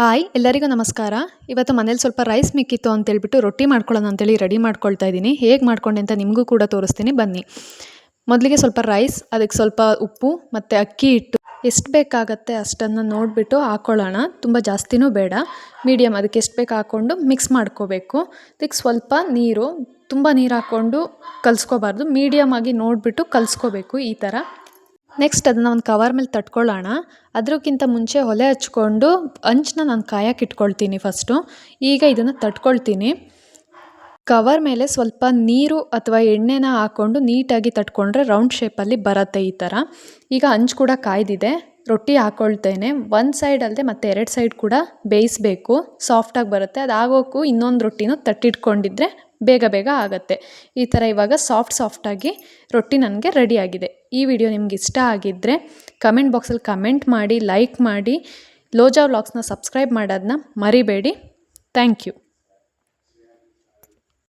Hi ಎಲ್ಲರಿಗೂ ನಮಸ್ಕಾರ. ಇವತ್ತು ಮನೇಲಿ ಸ್ವಲ್ಪ ರೈಸ್ ಮಿಕ್ಕಿತ್ತು ಅಂತೇಳ್ಬಿಟ್ಟು ರೊಟ್ಟಿ ಮಾಡ್ಕೊಳ್ಳೋಣ ಅಂತೇಳಿ ರೆಡಿ ಮಾಡ್ಕೊಳ್ತಾ ಇದ್ದೀನಿ. ಹೇಗೆ ಮಾಡ್ಕೊಂಡೆ ಅಂತ ನಿಮಗೂ ಕೂಡ ತೋರಿಸ್ತೀನಿ ಬನ್ನಿ. ಮೊದಲಿಗೆ ಸ್ವಲ್ಪ ರೈಸ್, ಅದಕ್ಕೆ ಸ್ವಲ್ಪ ಉಪ್ಪು ಮತ್ತು ಅಕ್ಕಿ ಹಿಟ್ಟು ಎಷ್ಟು ಬೇಕಾಗತ್ತೆ ಅಷ್ಟನ್ನು ನೋಡಿಬಿಟ್ಟು ಹಾಕ್ಕೊಳ್ಳೋಣ. ತುಂಬ ಜಾಸ್ತಿನೂ ಬೇಡ, ಮೀಡಿಯಮ್ ಅದಕ್ಕೆ ಎಷ್ಟು ಬೇಕು ಹಾಕ್ಕೊಂಡು ಮಿಕ್ಸ್ ಮಾಡ್ಕೋಬೇಕು. ಅದಕ್ಕೆ ಸ್ವಲ್ಪ ನೀರು, ತುಂಬ ನೀರು ಹಾಕ್ಕೊಂಡು ಕಲಿಸ್ಕೋಬಾರ್ದು, ಮೀಡಿಯಮ್ ಆಗಿ ನೋಡಿಬಿಟ್ಟು ಕಲಿಸ್ಕೋಬೇಕು ಈ ಥರ. ನೆಕ್ಸ್ಟ್ ಅದನ್ನು ಒಂದು ಕವರ್ ಮೇಲೆ ತಟ್ಕೊಳ್ಳೋಣ. ಅದಕ್ಕಿಂತ ಮುಂಚೆ ಒಲೆ ಹಚ್ಕೊಂಡು ಹಂಚನ್ನ ನಾನು ಕಾಯಕ್ಕೆ ಇಟ್ಕೊಳ್ತೀನಿ ಫಸ್ಟು. ಈಗ ಇದನ್ನು ತಟ್ಕೊಳ್ತೀನಿ. ಕವರ್ ಮೇಲೆ ಸ್ವಲ್ಪ ನೀರು ಅಥವಾ ಎಣ್ಣೆನ ಹಾಕ್ಕೊಂಡು ನೀಟಾಗಿ ತಟ್ಕೊಂಡ್ರೆ ರೌಂಡ್ ಶೇಪಲ್ಲಿ ಬರುತ್ತೆ ಈ ಥರ. ಈಗ ಹಂಚು ಕೂಡ ಕಾಯ್ದಿದೆ, ರೊಟ್ಟಿ ಹಾಕ್ಕೊಳ್ತೇನೆ. ಒಂದು ಸೈಡ್ ಅಲ್ಲದೆ ಮತ್ತು ಎರಡು ಸೈಡ್ ಕೂಡ ಬೇಯಿಸಬೇಕು, ಸಾಫ್ಟಾಗಿ ಬರುತ್ತೆ. ಅದು ಆಗೋಕ್ಕೂ ಇನ್ನೊಂದು ರೊಟ್ಟಿನೂ ತಟ್ಟಿಟ್ಕೊಂಡಿದ್ರೆ ಬೇಗ ಬೇಗ ಆಗುತ್ತೆ. ಈ ಥರ ಇವಾಗ ಸಾಫ್ಟಾಗಿ ರೊಟ್ಟಿ ನನಗೆ ರೆಡಿಯಾಗಿದೆ. ಈ ವಿಡಿಯೋ ನಿಮ್ಗೆ ಇಷ್ಟ ಆಗಿದ್ದರೆ ಕಮೆಂಟ್ ಬಾಕ್ಸಲ್ಲಿ ಕಮೆಂಟ್ ಮಾಡಿ, ಲೈಕ್ ಮಾಡಿ, ಲೋಜಾ ವ್ಲಾಗ್ಸ್ನ ಸಬ್ಸ್ಕ್ರೈಬ್ ಮಾಡೋದನ್ನ ಮರಿಬೇಡಿ. Thank you.